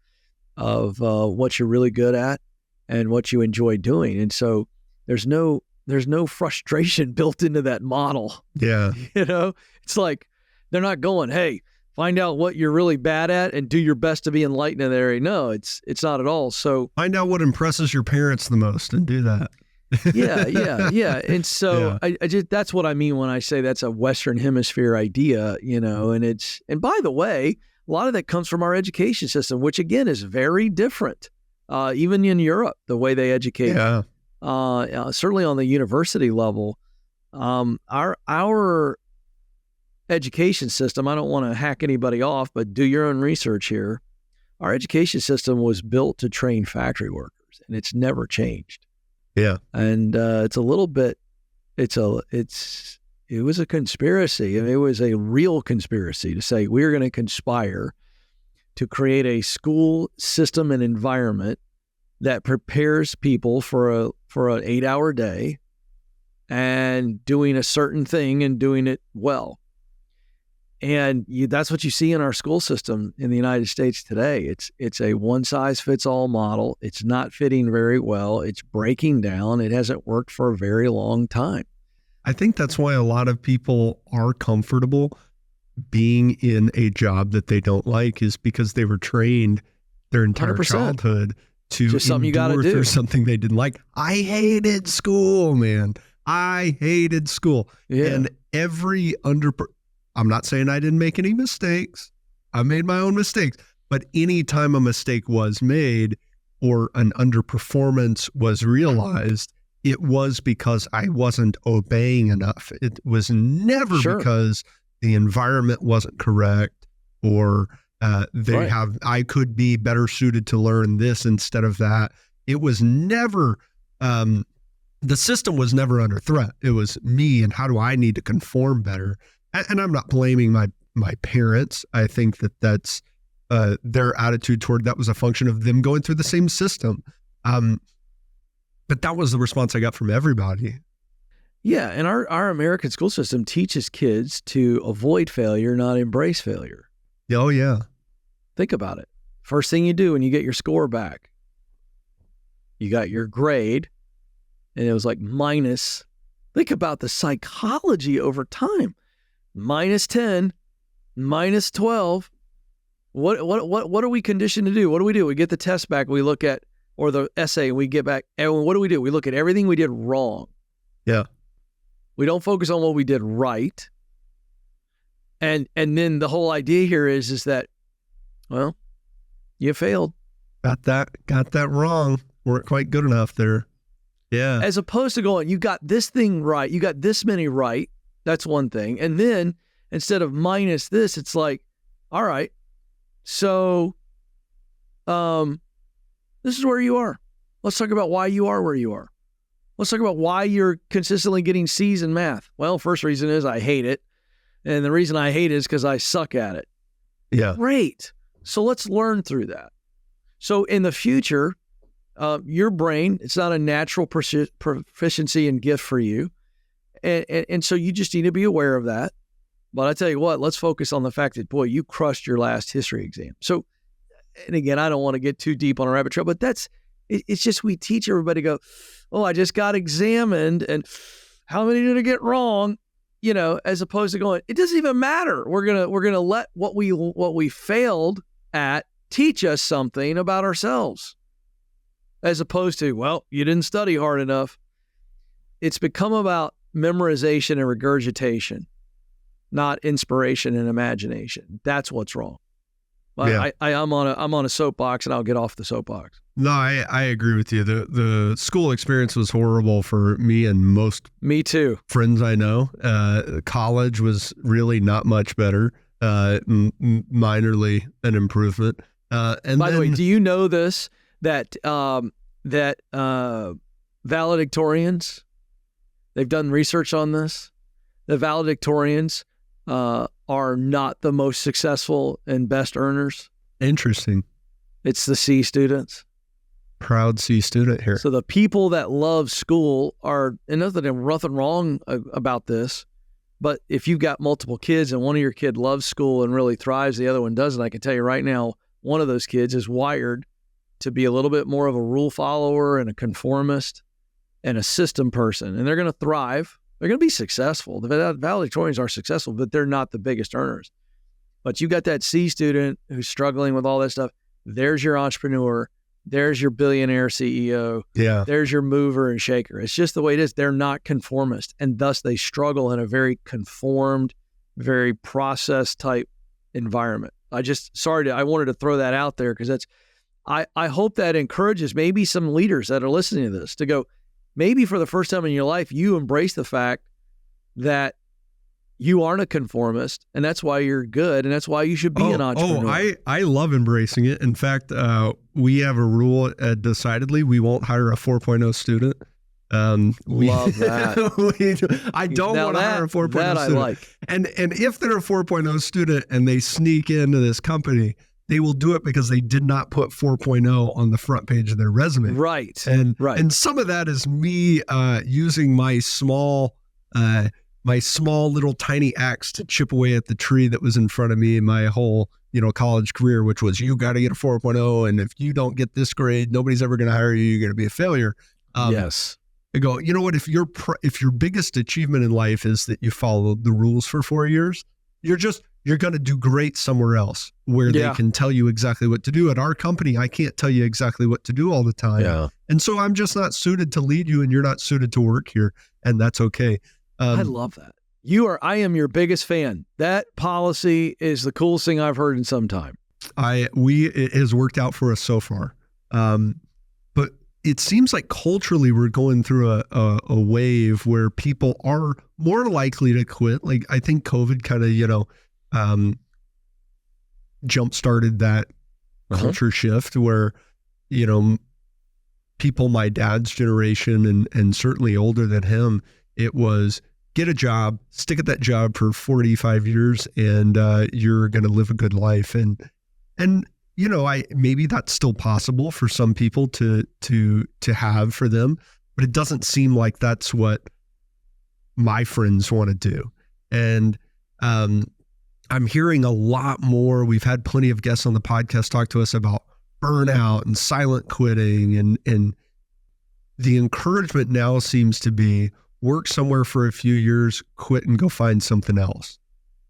what you're really good at and what you enjoy doing, and so there's no frustration built into that model. Yeah, it's like they're not going, hey, find out what you're really bad at and do your best to be enlightened in that area. No, it's not at all. So find out what impresses your parents the most and do that. Yeah. And so I just, that's what I mean when I say that's a Western Hemisphere idea, and by the way, a lot of that comes from our education system, which again is very different. Even in Europe, the way they educate, certainly on the university level, our education system, I don't want to hack anybody off, but do your own research here. Our education system was built to train factory workers, and it's never changed. Yeah. And it's a little bit, it was a conspiracy. And it was a real conspiracy to say we're going to conspire to create a school system and environment that prepares people for an 8-hour day and doing a certain thing and doing it well. And that's what you see in our school system in the United States today. It's a one-size-fits-all model. It's not fitting very well. It's breaking down. It hasn't worked for a very long time. I think that's why a lot of people are comfortable being in a job that they don't like, is because they were trained their entire 100%. childhood to just something you got to do through something they didn't like. I hated school, man. I hated school. Yeah. And I'm not saying I didn't make any mistakes. I made my own mistakes. But any time a mistake was made or an underperformance was realized, it was because I wasn't obeying enough. It was never because the environment wasn't correct or I could be better suited to learn this instead of that. It was never, the system was never under threat. It was me and how do I need to conform better? And I'm not blaming my parents. I think that's their attitude toward that was a function of them going through the same system. But that was the response I got from everybody. Yeah, and our American school system teaches kids to avoid failure, not embrace failure. Oh, yeah. Think about it. First thing you do when you get your score back, you got your grade, and it was like minus Think about the psychology over time. -10, -12. What are we conditioned to do? What do? We get the test back, we look at, or the essay, and we get back, and what do? We look at everything we did wrong. Yeah. We don't focus on what we did right. And then the whole idea here is that, well, you failed. Got that wrong. Weren't quite good enough there. Yeah. As opposed to going, you got this thing right, you got this many right. That's one thing. And then instead of minus this, it's like, all right, so this is where you are. Let's talk about why you are where you are. Let's talk about why you're consistently getting C's in math. Well, first reason is I hate it. And the reason I hate it is because I suck at it. Yeah. Great. So let's learn through that. So in the future, your brain, it's not a natural proficiency and gift for you. And so you just need to be aware of that. But I tell you what, let's focus on the fact that, boy, you crushed your last history exam. So, and again, I don't want to get too deep on a rabbit trail, but it's just we teach everybody to go, oh, I just got examined and how many did I get wrong? You know, as opposed to going, it doesn't even matter. We're gonna let what we failed at teach us something about ourselves, as opposed to, well, you didn't study hard enough. It's become about memorization and regurgitation, not inspiration and imagination. That's what's wrong. Yeah. I'm on a soapbox, and I'll get off the soapbox. No, I agree with you. The school experience was horrible for me and most Me too. friends I know. College was really not much better. Minorly an improvement. And by the way, do you know this, that valedictorians, they've done research on this, the valedictorians are not the most successful and best earners. Interesting. It's the C students. Proud C student here. So the people that love school are, and nothing wrong about this, but if you've got multiple kids and one of your kid loves school and really thrives, the other one doesn't, I can tell you right now, one of those kids is wired to be a little bit more of a rule follower and a conformist and a system person, and they're going to thrive. They're going to be successful. The valedictorians are successful, but they're not the biggest earners. But you got that C student who's struggling with all that stuff. There's your entrepreneur. There's your billionaire CEO. Yeah. There's your mover and shaker. It's just the way it is. They're not conformist, and thus they struggle in a very conformed, very process type environment. I wanted to throw that out there because I hope that encourages maybe some leaders that are listening to this to go, maybe for the first time in your life, you embrace the fact that you aren't a conformist, and that's why you're good, and that's why you should be an entrepreneur. I love embracing it. In fact, we have a rule at Decidedly, we won't hire a 4.0 student. Love that. I don't want to hire a 4.0 student. That I like. And if they're a 4.0 student and they sneak into this company, they will do it because they did not put 4.0 on the front page of their resume. Right. And some of that is me using my small little tiny axe to chip away at the tree that was in front of me in my whole, college career, which was, you got to get a 4.0. And if you don't get this grade, nobody's ever going to hire you. You're going to be a failure. Yes. I go, you know what? If your biggest achievement in life is that you followed the rules for 4 years, you're going to do great somewhere else where they can tell you exactly what to do. At our company, I can't tell you exactly what to do all the time. Yeah. And so I'm just not suited to lead you, and you're not suited to work here. And that's okay. I love that. I am your biggest fan. That policy is the coolest thing I've heard in some time. It has worked out for us so far. But it seems like culturally we're going through a wave where people are more likely to quit. Like, I think COVID kind of, jump-started that culture shift where, people my dad's generation and certainly older than him, it was get a job, stick at that job for 45 years, and you're going to live a good life. And maybe that's still possible for some people to have for them, but it doesn't seem like that's what my friends want to do. And I'm hearing a lot more. We've had plenty of guests on the podcast talk to us about burnout and silent quitting, and the encouragement now seems to be, work somewhere for a few years, quit and go find something else.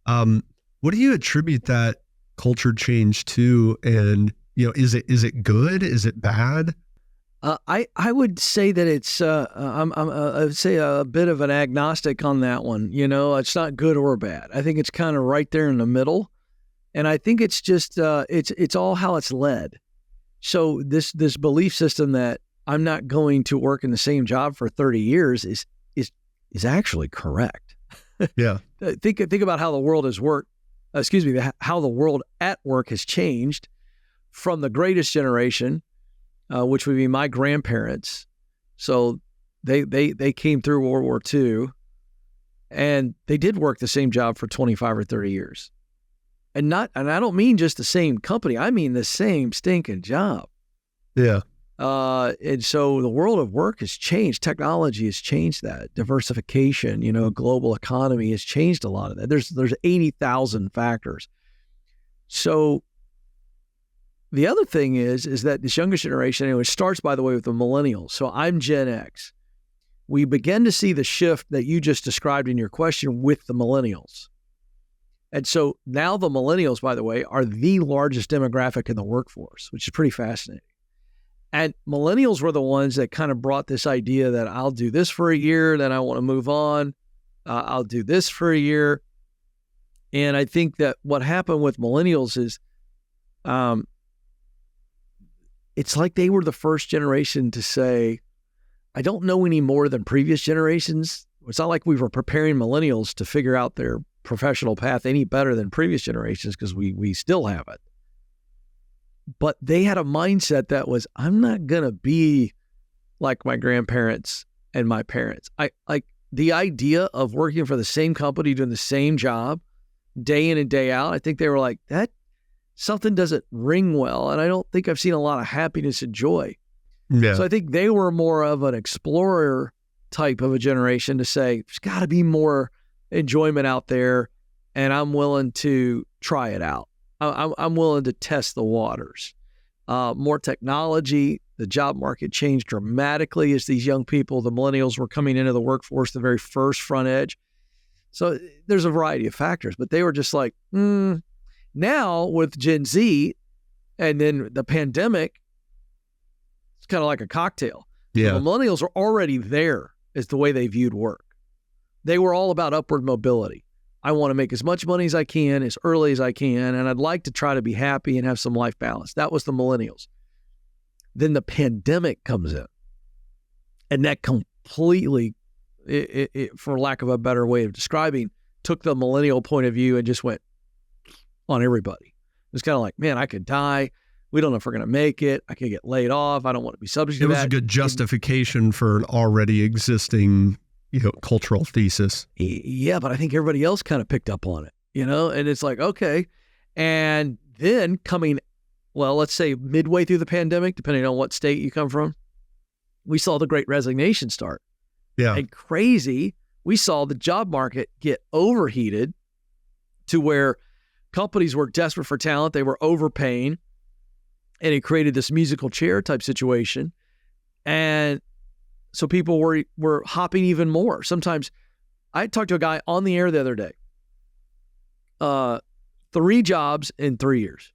What do you attribute that culture change to? And, is it good? Is it bad? I would say that it's I would say a bit of an agnostic on that one. It's not good or bad. I think it's kind of right there in the middle, and I think it's just it's all how it's led. So this belief system that I'm not going to work in the same job for 30 years is actually correct. Yeah. Think about how the world has worked. How the world at work has changed from the greatest generation, which would be my grandparents. So they came through World War II, and they did work the same job for 25 or 30 years. And I don't mean just the same company. I mean the same stinking job. Yeah. And so the world of work has changed. Technology has changed that. Diversification, global economy has changed a lot of that. There's 80,000 factors. So the other thing is that this youngest generation, it starts, by the way, with the millennials. So I'm Gen X. We begin to see the shift that you just described in your question with the millennials. And so now the millennials, by the way, are the largest demographic in the workforce, which is pretty fascinating. And millennials were the ones that kind of brought this idea that I'll do this for a year, then I want to move on. I'll do this for a year. And I think that what happened with millennials is it's like they were the first generation to say, I don't know any more than previous generations. It's not like we were preparing millennials to figure out their professional path any better than previous generations, because we still haven't. But they had a mindset that was, I'm not going to be like my grandparents and my parents. I like the idea of working for the same company, doing the same job day in and day out. I think they were like, that something doesn't ring well. And I don't think I've seen a lot of happiness and joy. Yeah. So I think they were more of an explorer type of a generation to say, there's got to be more enjoyment out there, and I'm willing to try it out. I'm willing to test the waters. More technology, the job market changed dramatically as these young people, the millennials, were coming into the workforce, the very first front edge. So there's a variety of factors, but they were just like, now with Gen Z and then the pandemic, it's kind of like a cocktail. Yeah. So the millennials are already there as the way they viewed work. They were all about upward mobility. I want to make as much money as I can, as early as I can, and I'd like to try to be happy and have some life balance. That was the millennials. Then the pandemic comes in, and that completely, for lack of a better way of describing, took the millennial point of view and just went on everybody. It's kind of like, man, I could die. We don't know if we're going to make it. I could get laid off. I don't want to be subject to that. It was a good justification for an already existing cultural thesis. Yeah, but I think everybody else kind of picked up on it, and it's like, okay. And then let's say midway through the pandemic, depending on what state you come from, we saw the Great Resignation start. Yeah. And crazy, we saw the job market get overheated to where companies were desperate for talent. They were overpaying, and it created this musical chair type situation. And so people were hopping even more. Sometimes I talked to a guy on the air the other day, 3 jobs in 3 years.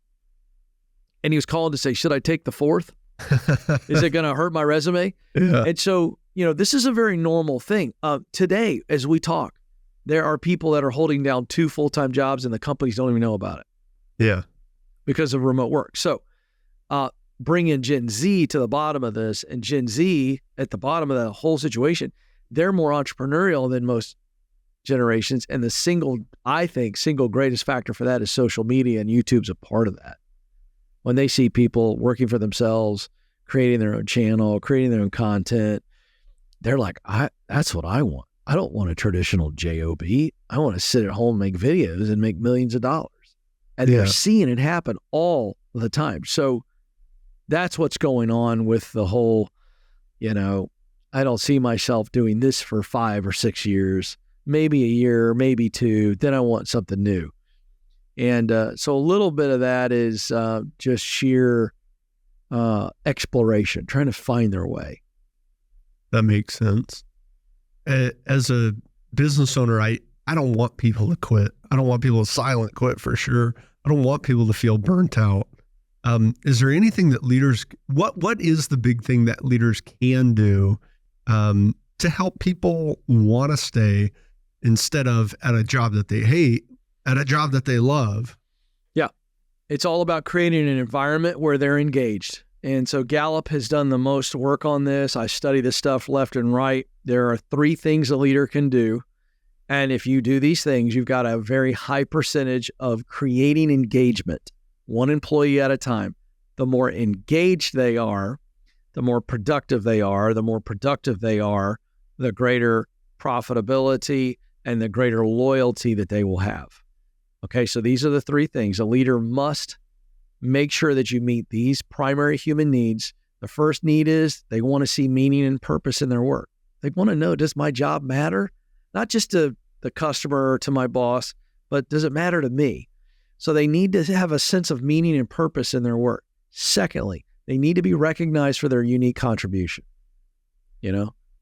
And he was calling to say, should I take the 4th? Is it going to hurt my resume? Yeah. And so, this is a very normal thing. Today, as we talk, there are people that are holding down 2 full-time jobs and the companies don't even know about it. Yeah. Because of remote work. So, bring in Gen Z to the bottom of this, and Gen Z at the bottom of that whole situation, they're more entrepreneurial than most generations. And the single greatest factor for that is social media, and YouTube's a part of that. When they see people working for themselves, creating their own channel, creating their own content, they're like, that's what I want. I don't want a traditional job. I want to sit at home, make videos, and make millions of dollars. And they're seeing it happen all the time. So that's what's going on with the whole, I don't see myself doing this for 5 or 6 years, maybe a year, maybe 2, then I want something new. And so a little bit of that is just sheer exploration, trying to find their way. That makes sense. as a business owner, I don't want people to quit. I don't want people to silent quit for sure. I don't want people to feel burnt out. Is there anything that leaders, what is the big thing that leaders can do to help people want to stay instead of at a job that they hate, at a job that they love? Yeah. It's all about creating an environment where they're engaged. And so Gallup has done the most work on this. I study this stuff left and right. There are 3 things a leader can do. And if you do these things, you've got a very high percentage of creating engagement, one employee at a time. The more engaged they are, the more productive they are. The more productive they are, the greater profitability and the greater loyalty that they will have. Okay, so these are the 3 things. A leader must make sure that you meet these primary human needs. The first need is they want to see meaning and purpose in their work. They want to know, does my job matter? Not just to the customer or to my boss, but does it matter to me? So they need to have a sense of meaning and purpose in their work. Secondly, they need to be recognized for their unique contribution.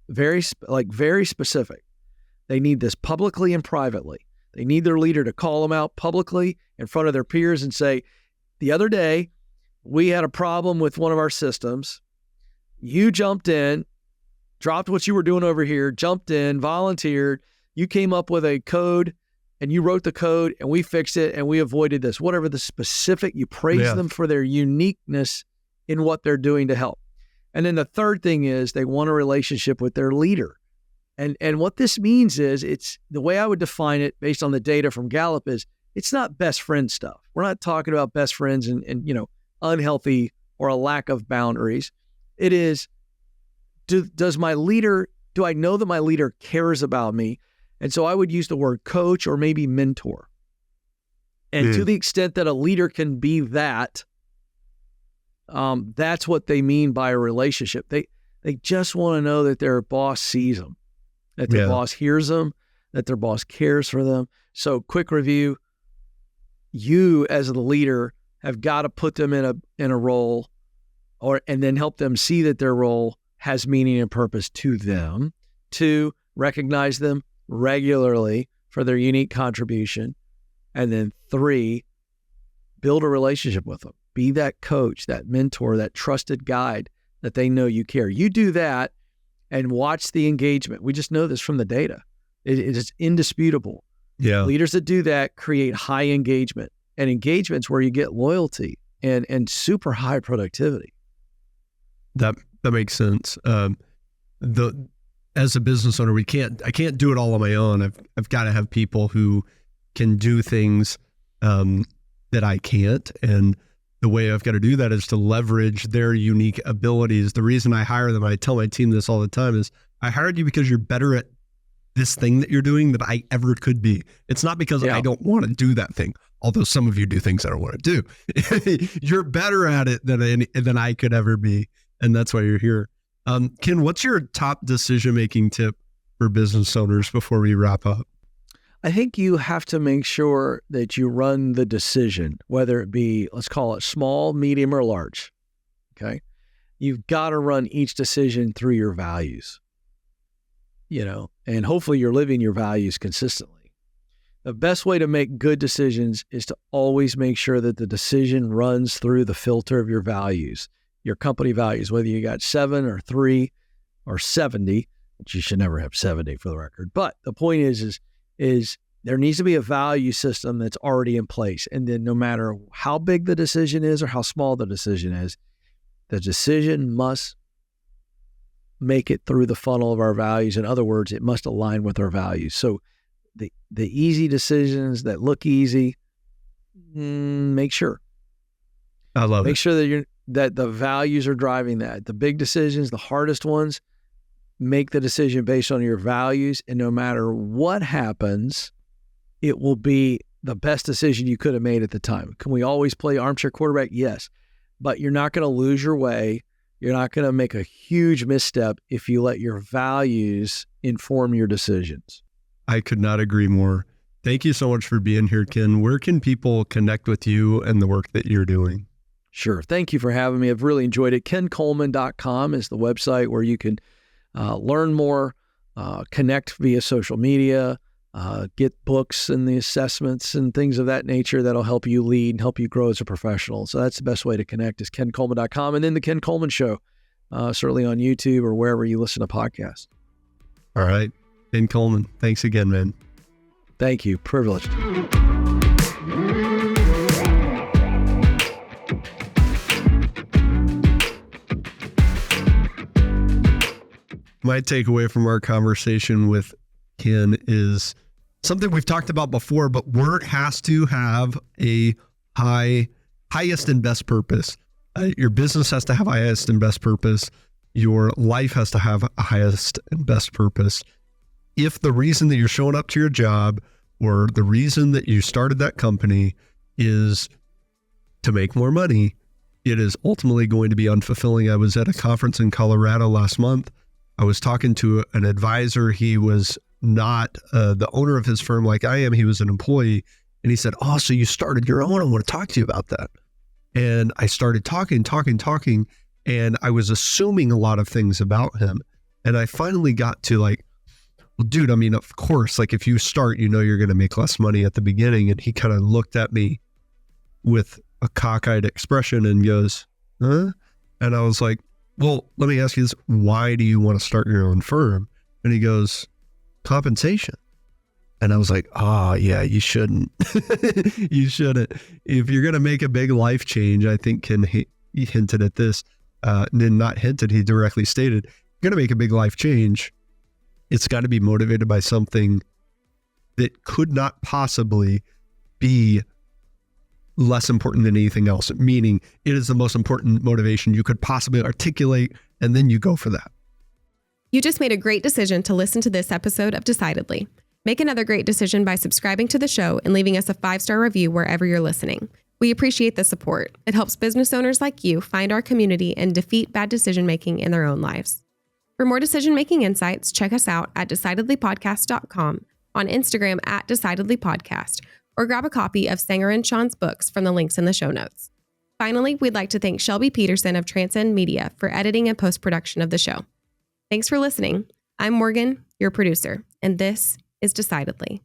Very specific. They need this publicly and privately. They need their leader to call them out publicly in front of their peers and say, the other day, we had a problem with one of our systems. You jumped in, dropped what you were doing over here, jumped in, volunteered. You came up with a code and you wrote the code and we fixed it and we avoided this. Whatever the specific, you praise them for their uniqueness in what they're doing to help. And then the third thing is they want a relationship with their leader. And what this means is, it's the way I would define it based on the data from Gallup is, it's not best friend stuff. We're not talking about best friends and unhealthy or a lack of boundaries. It is, do I know that my leader cares about me? And so I would use the word coach or maybe mentor. And to the extent that a leader can be that, that's what they mean by a relationship. They just want to know that their boss sees them, that their boss hears them, that their boss cares for them. So quick review, you as the leader have got to put them in a role and then help them see that their role has meaning and purpose to them. 2, recognize them regularly for their unique contribution. And then 3, build a relationship with them. Be that coach, that mentor, that trusted guide that they know you care. You do that and watch the engagement. We just know this from the data. It is indisputable. Yeah. Leaders that do that create high engagement, and engagement's where you get loyalty and super high productivity. That makes sense. As a business owner, I can't do it all on my own. I've got to have people who can do things that I can't. And the way I've got to do that is to leverage their unique abilities. The reason I hire them, I tell my team this all the time, is I hired you because you're better at this thing that you're doing than I ever could be. It's not because I don't want to do that thing, although some of you do things I don't want to do. You're better at it than I could ever be, and that's why you're here. Ken, what's your top decision-making tip for business owners before we wrap up? I think you have to make sure that you run the decision, whether it be, let's call it small, medium, or large. Okay. You've got to run each decision through your values, and hopefully you're living your values consistently. The best way to make good decisions is to always make sure that the decision runs through the filter of your values, your company values, whether you got 7 or 3 or 70, which you should never have 70 for the record. But the point is there needs to be a value system that's already in place. And then no matter how big the decision is or how small the decision is, the decision must make it through the funnel of our values. In other words, it must align with our values. So the easy decisions that look easy, make sure. I love it. Make sure that the values are driving that. The big decisions, the hardest ones, make the decision based on your values, and no matter what happens, it will be the best decision you could have made at the time. Can we always play armchair quarterback? Yes, but you're not going to lose your way. You're not going to make a huge misstep if you let your values inform your decisions. I could not agree more. Thank you so much for being here, Ken. Where can people connect with you and the work that you're doing? Sure. Thank you for having me. I've really enjoyed it. KenColeman.com is the website where you can learn more connect via social media, get books and the assessments and things of that nature that'll help you lead and help you grow as a professional. So that's the best way to connect is kencoleman.com, and then the Ken Coleman Show, certainly on YouTube or wherever you listen to podcasts. All right. Ken Coleman, thanks again, man. Thank you. Privilege. My takeaway from our conversation with Ken is something we've talked about before, but work has to have a highest and best purpose. Your business has to have highest and best purpose. Your life has to have a highest and best purpose. If the reason that you're showing up to your job or the reason that you started that company is to make more money, it is ultimately going to be unfulfilling. I was at a conference in Colorado last month. I was talking to an advisor. He was not the owner of his firm like I am. He was an employee. And he said, "Oh, so you started your own? I want to talk to you about that." And I started talking. And I was assuming a lot of things about him. And I finally got to like, well, dude, I mean, of course, like if you start, you know, you're going to make less money at the beginning. And he kind of looked at me with a cockeyed expression and goes, huh? And I was like, well, let me ask you this. Why do you want to start your own firm? And he goes, compensation. And I was like, oh, yeah, you shouldn't. You shouldn't. If you're going to make a big life change, I think he hinted at this. Not hinted, he directly stated, you're going to make a big life change. It's got to be motivated by something that could not possibly be less important than anything else, meaning it is the most important motivation you could possibly articulate, and then you go for that. You just made a great decision to listen to this episode of Decidedly. Make another great decision by subscribing to the show and leaving us a 5-star review wherever you're listening. We appreciate the support. It helps business owners like you find our community and defeat bad decision-making in their own lives. For more decision-making insights, check us out at decidedlypodcast.com, on Instagram at decidedlypodcast, or grab a copy of Sanger and Sean's books from the links in the show notes. Finally, we'd like to thank Shelby Peterson of Transcend Media for editing and post-production of the show. Thanks for listening. I'm Morgan, your producer, and this is Decidedly.